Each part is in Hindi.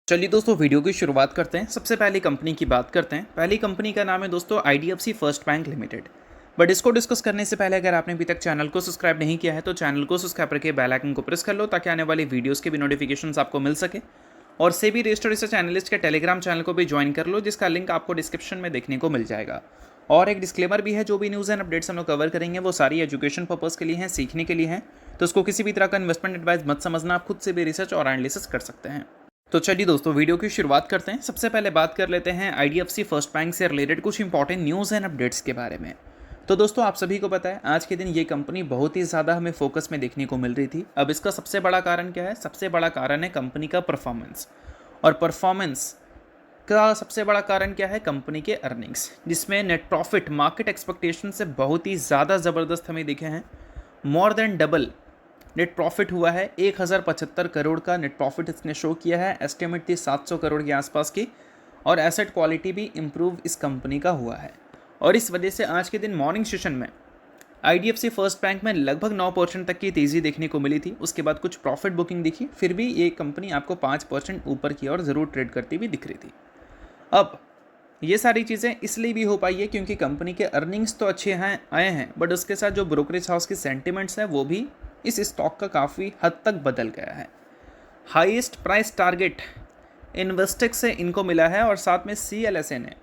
चलिए दोस्तों वीडियो की शुरुआत करते हैं। सबसे पहली कंपनी की बात करते हैं। पहली कंपनी का नाम है दोस्तों IDFC first bank limited. But इसको डिस्कस करने से पहले अगर आपने अभी तक चैनल को सब्सक्राइब नहीं किया है तो चैनल को सब्सक्राइब करके बेल आइकन को प्रेस कर लो ताकि आने वाली वीडियोस के भी नोटिफिकेशंस आपको मिल सके। और सेबी रजिस्टर्ड रिसर्च एनालिस्ट के टेलीग्राम चैनल को भी ज्वाइन कर लो जिसका लिंक आपको डिस्क्रिप्शन में देखने को मिल जाएगा। और एक डिस्क्लेमर भी है, जो भी न्यूज़ एंड अपडेट्स हम लोग कवर करेंगे वो सारी एजुकेशन पर्पज़ के लिए हैं, सीखने के लिए हैं। तो उसको किसी भी तरह का इन्वेस्टमेंट एडवाइस मत समझना, आप खुद से भी रिसर्च और एनालिसिस कर सकते हैं। तो चलिए दोस्तों वीडियो की शुरुआत करते हैं। सबसे पहले बात कर लेते हैं आईडीएफसी फर्स्ट बैंक से रिलेटेड कुछ इंपॉर्टेंट न्यूज़ एंड अपडेट्स के बारे में। तो दोस्तों आप सभी को पता है आज के दिन ये कंपनी बहुत ही ज़्यादा हमें फोकस में देखने को मिल रही थी। अब इसका सबसे बड़ा कारण क्या है? सबसे बड़ा कारण है कंपनी का परफॉर्मेंस। और परफॉर्मेंस का सबसे बड़ा कारण क्या है? कंपनी के अर्निंग्स, जिसमें नेट प्रॉफिट मार्केट एक्सपेक्टेशन से बहुत ही ज़्यादा ज़बरदस्त हमें दिखे हैं। More than double net profit हुआ है। 1075 करोड़ का नेट प्रॉफिट इसने शो किया है। एस्टिमेट थी 700 करोड़ के आसपास की। और एसेट क्वालिटी भी इम्प्रूव इस कंपनी का हुआ है। और इस वजह से आज के दिन मॉर्निंग सेशन में आईडीएफसी फर्स्ट बैंक में लगभग 9% तक की तेज़ी देखने को मिली थी। उसके बाद कुछ प्रॉफिट बुकिंग दिखी, फिर भी ये कंपनी आपको 5% ऊपर की ओर ज़रूर ट्रेड करती हुई दिख रही थी। अब ये सारी चीज़ें इसलिए भी हो पाई है क्योंकि कंपनी के अर्निंग्स तो अच्छे हैं आए हैं, बट उसके साथ जो ब्रोकरेज हाउस की सेंटिमेंट्स हैं वो भी इस स्टॉक का काफ़ी हद तक बदल गया है। हाईएस्ट प्राइस टारगेट इन्वेस्टेक्स से इनको मिला है और साथ में सीएलएसए ने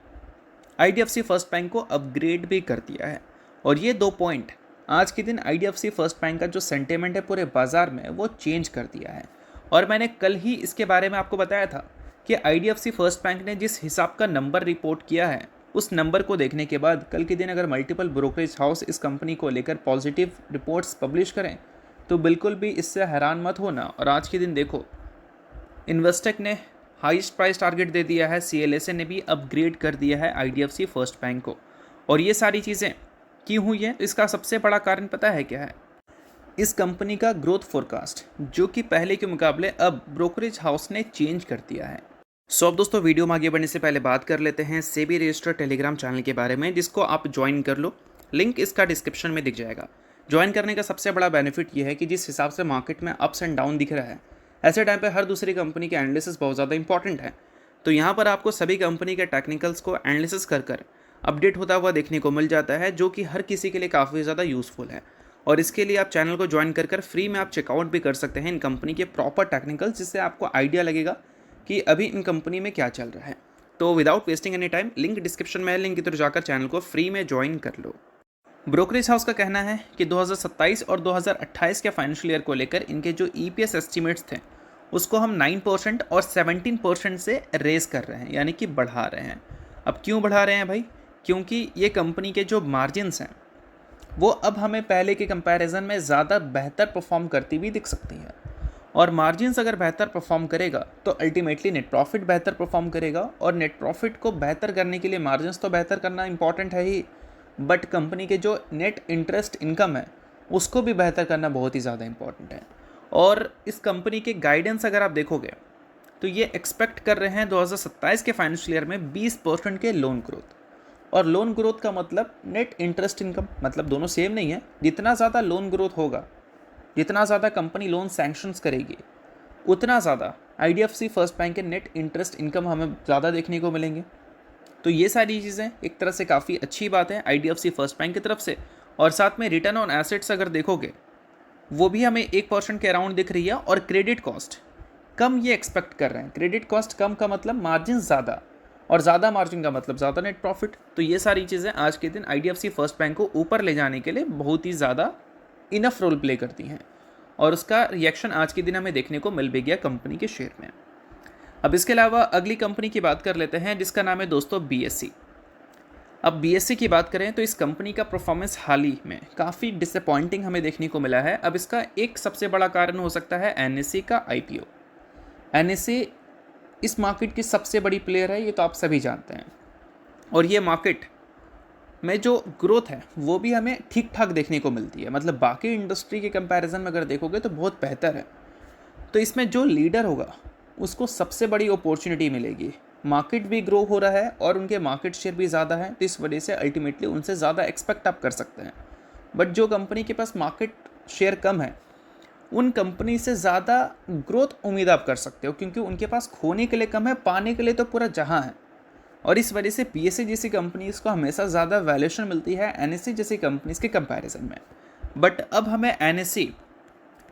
आईडीएफसी फर्स्ट बैंक को अपग्रेड भी कर दिया है। और ये 2 पॉइंट आज के दिन आईडीएफसी फर्स्ट बैंक का जो सेंटिमेंट है पूरे बाजार में वो चेंज कर दिया है। और मैंने कल ही इसके बारे में आपको बताया था कि आईडीएफसी फर्स्ट बैंक ने जिस हिसाब का नंबर रिपोर्ट किया है उस नंबर को देखने के बाद कल के दिन अगर मल्टीपल ब्रोकरेज हाउस इस कंपनी को लेकर पॉजिटिव रिपोर्ट्स पब्लिश करें तो बिल्कुल भी इससे हैरान मत होना। और आज के दिन देखो, इन्वेस्टेक ने हाईएस्ट प्राइस टारगेट दे दिया है, सीएलएसए ने भी अपग्रेड कर दिया है आईडीएफसी फर्स्ट बैंक को। और ये सारी चीज़ें क्यों हुई है? इसका सबसे बड़ा कारण पता है क्या है? इस कंपनी का ग्रोथ फोरकास्ट, जो कि पहले के मुकाबले अब ब्रोकरेज हाउस ने चेंज कर दिया है। सो अब दोस्तों वीडियो में आगे बढ़ने से पहले बात कर लेते हैं सेबी रजिस्टर्ड टेलीग्राम चैनल के बारे में, जिसको आप ज्वाइन कर लो। लिंक इसका डिस्क्रिप्शन में दिख जाएगा। ज्वाइन करने का सबसे बड़ा बेनिफिट ये है कि जिस हिसाब से मार्केट में अप्स एंड डाउन दिख रहा है, ऐसे टाइम पे हर दूसरी कंपनी के एनालिसिस बहुत ज़्यादा इंपॉर्टेंट है। तो यहाँ पर आपको सभी कंपनी के टेक्निकल्स को एनालिसिस कर अपडेट होता हुआ देखने को मिल जाता है, जो कि हर किसी के लिए काफ़ी ज़्यादा यूज़फुल है। और इसके लिए आप चैनल को ज्वाइन कर फ्री में आप चेकआउट भी कर सकते हैं इन कंपनी के प्रॉपर टेक्निकल्स, जिससे आपको आइडिया लगेगा कि अभी इन कंपनी में क्या चल रहा है। तो without wasting any time link description में है, लिंक की तरफ जाकर चैनल को फ्री में ज्वाइन कर लो। ब्रोकरेज हाउस का कहना है कि 2027 और 2028 के फाइनेंशियल ईयर को लेकर इनके जो ईपीएस एस्टिमेट्स थे उसको हम 9% और 17% से रेज कर रहे हैं, यानी कि बढ़ा रहे हैं। अब क्यों बढ़ा रहे हैं भाई? क्योंकि ये कंपनी के जो मार्जिन्स हैं वो अब हमें पहले के कंपैरिजन में ज़्यादा बेहतर परफॉर्म करती हुई दिख सकती है। और मार्जिन्स अगर बेहतर परफॉर्म करेगा तो अल्टीमेटली नेट प्रॉफिट बेहतर परफॉर्म करेगा। और नेट प्रॉफिट को बेहतर करने के लिए मार्जिन्स तो बेहतर करना इंपॉर्टेंट है ही, बट कंपनी के जो नेट इंटरेस्ट इनकम है उसको भी बेहतर करना बहुत ही ज़्यादा इंपॉर्टेंट है। और इस कंपनी के गाइडेंस अगर आप देखोगे तो ये एक्सपेक्ट कर रहे हैं 2027 के फाइनेंशियल ईयर में 20% के लोन ग्रोथ। और लोन ग्रोथ का मतलब नेट इंटरेस्ट इनकम, मतलब दोनों सेम नहीं है। जितना ज़्यादा लोन ग्रोथ होगा, जितना ज़्यादा कंपनी लोन सैंक्शंस करेगी, उतना ज़्यादा आईडीएफसी फर्स्ट बैंक के नेट इंटरेस्ट इनकम हमें ज़्यादा देखने को मिलेंगे। तो ये सारी चीज़ें एक तरह से काफ़ी अच्छी बात है आईडीएफसी फर्स्ट बैंक की तरफ से। और साथ में रिटर्न ऑन एसेट्स अगर देखोगे वो भी हमें 1% के अराउंड दिख रही है। और क्रेडिट कॉस्ट कम ये एक्सपेक्ट कर रहे हैं। क्रेडिट कॉस्ट कम का मतलब मार्जिन ज़्यादा, और ज़्यादा मार्जिन का मतलब ज़्यादा नेट प्रॉफिट। तो ये सारी चीज़ें आज के दिन आईडीएफसी फर्स्ट बैंक को ऊपर ले जाने के लिए बहुत ही ज़्यादा इनफ रोल प्ले करती हैं। और उसका रिएक्शन आज के दिन हमें देखने को मिल भी गया कंपनी के शेयर में। अब इसके अलावा अगली कंपनी की बात कर लेते हैं, जिसका नाम है दोस्तों बीएससी। अब बीएससी की बात करें तो इस कंपनी का परफॉर्मेंस हाल ही में काफ़ी डिसअपॉइंटिंग हमें देखने को मिला है। अब इसका एक सबसे बड़ा कारण हो सकता है एनएससी का आईपीओ। एनएससी इस मार्केट की सबसे बड़ी प्लेयर है, ये तो आप सभी जानते हैं। और ये मार्केट में जो ग्रोथ है वो भी हमें ठीक ठाक देखने को मिलती है, मतलब बाकी इंडस्ट्री के कंपैरिजन में अगर देखोगे तो बहुत बेहतर है। तो इसमें जो लीडर होगा उसको सबसे बड़ी अपॉर्चुनिटी मिलेगी। मार्केट भी ग्रो हो रहा है और उनके मार्केट शेयर भी ज़्यादा है, तो इस वजह से अल्टीमेटली उनसे ज़्यादा एक्सपेक्ट आप कर सकते हैं। बट जो कंपनी के पास मार्केट शेयर कम है उन कंपनी से ज़्यादा ग्रोथ उम्मीद आप कर सकते हो, क्योंकि उनके पास खोने के लिए कम है, पाने के लिए तो पूरा जहां है। और इस वजह से पीएससी जैसी कंपनीज को हमेशा ज़्यादा वैल्यूएशन मिलती है एनएससी जैसी कंपनीज के कंपैरिजन में। बट अब हमें एनएससी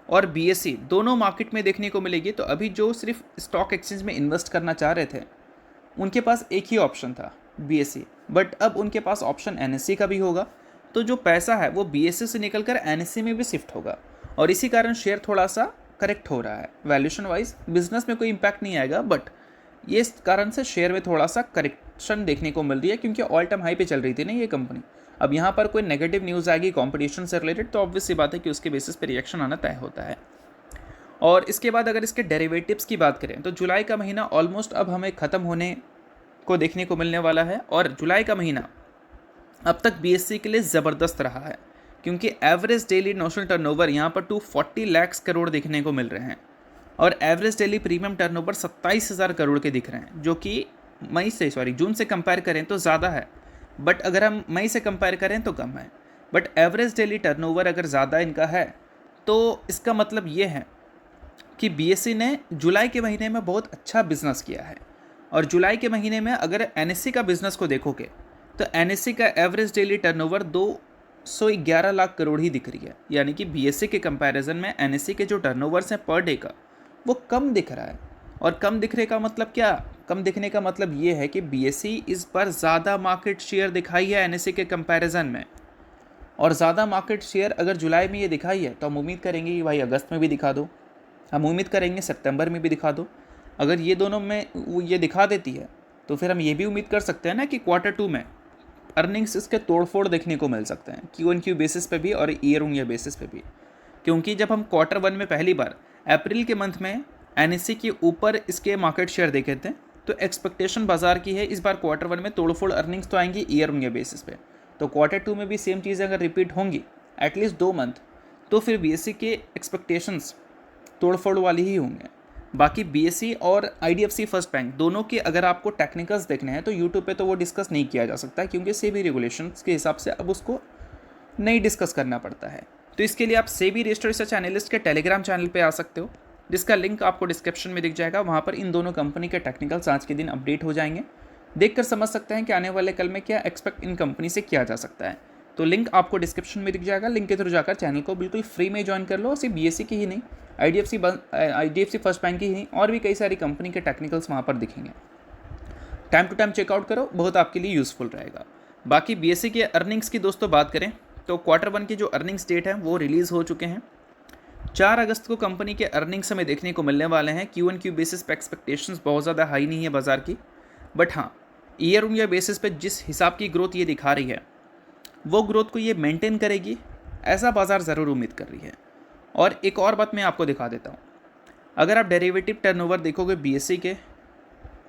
और बीएससी दोनों मार्केट में देखने को मिलेगी। तो अभी जो सिर्फ स्टॉक एक्सचेंज में इन्वेस्ट करना चाह रहे थे उनके पास एक ही ऑप्शन था, बीएससी, बट अब उनके पास ऑप्शन एनएससी का भी होगा। तो जो पैसा है वो बीएससी से निकलकर एनएससी में भी शिफ्ट होगा, और इसी कारण शेयर थोड़ा सा करेक्ट हो रहा है। वैल्यूएशन वाइज बिजनेस में कोई इम्पैक्ट नहीं आएगा, बट ये इस कारण से शेयर में थोड़ा सा करेक्शन देखने को मिल रही है, क्योंकि ऑल टाइम हाई पे चल रही थी ना ये कंपनी। अब यहाँ पर कोई नेगेटिव न्यूज़ आएगी कंपटीशन से रिलेटेड, तो ऑब्वियस सी बात है कि उसके बेसिस पे रिएक्शन आना तय होता है। और इसके बाद अगर इसके डेरिवेटिव्स की बात करें तो जुलाई का महीना ऑलमोस्ट अब हमें ख़त्म होने को देखने को मिलने वाला है। और जुलाई का महीना अब तक बीएससी के लिए ज़बरदस्त रहा है, क्योंकि एवरेज डेली नोशनल टर्नओवर यहाँ पर 240 लाख करोड़ देखने को मिल रहे हैं, और average daily premium turnover 27,000 crore के दिख रहे हैं, जो कि जून से कंपेयर करें तो ज़्यादा है, बट अगर हम मई से कंपेयर करें तो कम है। बट एवरेज डेली टर्नओवर अगर ज़्यादा इनका है तो इसका मतलब ये है कि बीएससी ने जुलाई के महीने में बहुत अच्छा बिजनेस किया है। और जुलाई के महीने में अगर एनएससी का बिजनेस को देखोगे तो एनएससी का average daily turnover 211 lakh crore ही दिख रही है, यानी कि बीएससी के कंपैरिजन में एनएससी के जो टर्नओवर्स हैं पर डे का वो कम दिख रहा है। और कम दिखने का मतलब क्या? कम दिखने का मतलब ये है कि बीएससी इस बार ज़्यादा मार्केट शेयर दिखाई है एनएससी के कंपैरिजन में, और ज़्यादा मार्केट शेयर अगर जुलाई में ये दिखाई है तो हम उम्मीद करेंगे कि भाई अगस्त में भी दिखा दो, हम उम्मीद करेंगे सितंबर में भी दिखा दो। अगर ये दोनों में ये दिखा देती है तो फिर हम ये भी उम्मीद कर सकते हैं ना कि क्वार्टर 2 में अर्निंग्स इसके तोड़फोड़ देखने को मिल सकते हैं, Q-on-Q बेसिस पे भी और ईयर ऑन ईयर बेसिस पे भी। क्योंकि जब हम क्वार्टर 1 में पहली बार अप्रैल के मंथ में एनएससी के ऊपर इसके मार्केट शेयर देखे थे, तो एक्सपेक्टेशन बाजार की है इस बार क्वार्टर 1 में तोड़फोड़ अर्निंग्स तो आएंगी ईयर ऑन ईयर बेसिस पे। तो क्वार्टर 2 में भी सेम चीज़ें अगर रिपीट होंगी एटलीस्ट 2 मंथ, तो फिर बीएससी के एक्सपेक्टेशंस तोड़फोड़ वाली ही होंगे। बाकी बीएससी और आईडीएफसी फर्स्ट बैंक दोनों के अगर आपको टेक्निकल्स देखने हैं तो यूट्यूब पे तो वो डिस्कस नहीं किया जा सकता, क्योंकि सेबी रेगुलेशंस के हिसाब से अब उसको नहीं डिस्कस करना पड़ता है। तो इसके लिए आप सेबी रजिस्टर्ड रिसर्च एनालिस्ट के टेलीग्राम चैनल पे आ सकते हो, जिसका लिंक आपको डिस्क्रिप्शन में दिख जाएगा। वहाँ पर इन दोनों कंपनी के टेक्निकल्स आज के दिन अपडेट हो जाएंगे, देखकर समझ सकते हैं कि आने वाले कल में क्या एक्सपेक्ट इन कंपनी से किया जा सकता है। तो लिंक आपको डिस्क्रिप्शन में दिख जाएगा, लिंक के थ्रू जाकर चैनल को बिल्कुल फ्री में ज्वाइन कर लो। और सिर्फ बीएससी की ही नहीं, आईडीएफसी फर्स्ट बैंक की ही नहीं, और भी कई सारी कंपनी के टेक्निकल्स वहाँ पर दिखेंगे। टाइम टू टाइम चेकआउट करो, बहुत आपके लिए यूज़फुल रहेगा। बाकी बीएससी के अर्निंग्स की दोस्तों बात करें तो क्वार्टर 1 की जो अर्निंग्स डेट है वो रिलीज़ हो चुके हैं। 4 अगस्त को कंपनी के अर्निंग्स हमें देखने को मिलने वाले हैं। Q-on-Q बेसिस पे एक्सपेक्टेशंस बहुत ज़्यादा हाई नहीं है बाजार की, बट हाँ ईयर ऑन ईयर बेसिस पे जिस हिसाब की ग्रोथ ये दिखा रही है वो ग्रोथ को ये मेंटेन करेगी, ऐसा बाजार ज़रूर उम्मीद कर रही है। और एक और बात मैं आपको दिखा देता हूँ, अगर आप डेरिवेटिव टर्नओवर देखोगे बीएससी के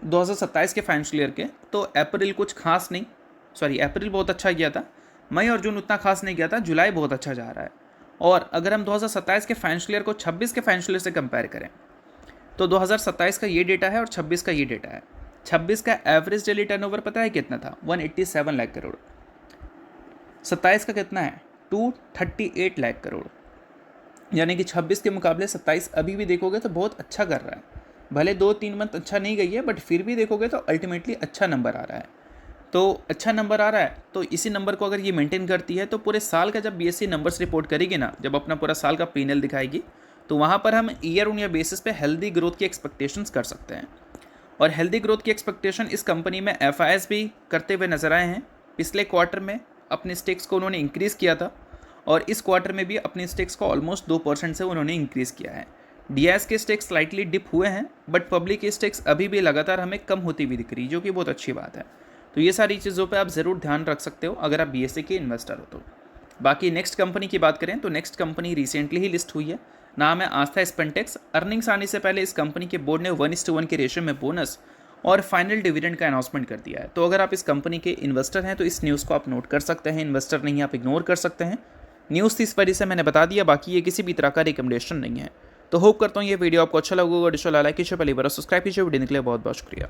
2027 के फाइनेंशियल ईयर के, तो अप्रैल कुछ खास नहीं, अप्रैल बहुत अच्छा गया था, मई और जून उतना खास नहीं गया था, जुलाई बहुत अच्छा जा रहा है। और अगर हम 2027 के फाइनेंशियल ईयर को 26 के फाइनेंशियल ईयर से कंपेयर करें तो 2027 का ये डेटा है और 26 का ये डेटा है। 26 का एवरेज डेली टर्नओवर पता है कितना था? 187 लाख करोड़। 27 का कितना है? 238 लाख करोड़। यानी कि 26 के मुकाबले 27 अभी भी देखोगे तो बहुत अच्छा कर रहा है। भले 2-3 मंथ अच्छा नहीं गई है, बट फिर भी देखोगे तो अल्टीमेटली अच्छा नंबर आ रहा है। तो अच्छा नंबर आ रहा है, तो इसी नंबर को अगर ये मेंटेन करती है तो पूरे साल का जब बीएससी नंबर्स रिपोर्ट करेगी ना, जब अपना पूरा साल का P&L दिखाएगी, तो वहाँ पर हम ईयर ऑन ईयर बेसिस पे हेल्दी ग्रोथ की एक्सपेक्टेशंस कर सकते हैं। और हेल्दी ग्रोथ की एक्सपेक्टेशन इस कंपनी में एफआईएस भी करते हुए नजर आए हैं। पिछले क्वार्टर में अपने स्टेक्स को उन्होंने इंक्रीज़ किया था, और इस क्वार्टर में भी अपने स्टेक्स को ऑलमोस्ट 2% से उन्होंने इंक्रीज़ किया है। डीआईएस के स्टेक्स स्लाइटली डिप हुए हैं, बट पब्लिक के स्टेक्स अभी भी लगातार हमें कम होती हुई दिख रही है, जो कि बहुत अच्छी बात है। तो ये सारी चीज़ों पे आप ज़रूर ध्यान रख सकते हो अगर आप बीएससी के इन्वेस्टर हो तो। बाकी नेक्स्ट कंपनी की बात करें तो नेक्स्ट कंपनी रिसेंटली ही लिस्ट हुई है, नाम है आस्था स्पेंटेक्स। अर्निंग्स आने से पहले इस कंपनी के बोर्ड ने 1:1 के रेशियो में बोनस और फाइनल डिविडेंड का अनाउंसमेंट कर दिया है। तो अगर आप इस कंपनी के इन्वेस्टर हैं तो इस न्यूज़ को आप नोट कर सकते हैं, इन्वेस्टर नहीं आप इग्नोर कर सकते हैं। न्यूज़ थी इस वजह से मैंने बता दिया, बाकी ये किसी भी तरह का रिकमेंडेशन नहीं है। तो होप करता हूँ ये वीडियो आपको अच्छा लगा होगा। लाइक कीजिए, पहली बार सब्सक्राइब कीजिए। वीडियो के लिए बहुत बहुत शुक्रिया।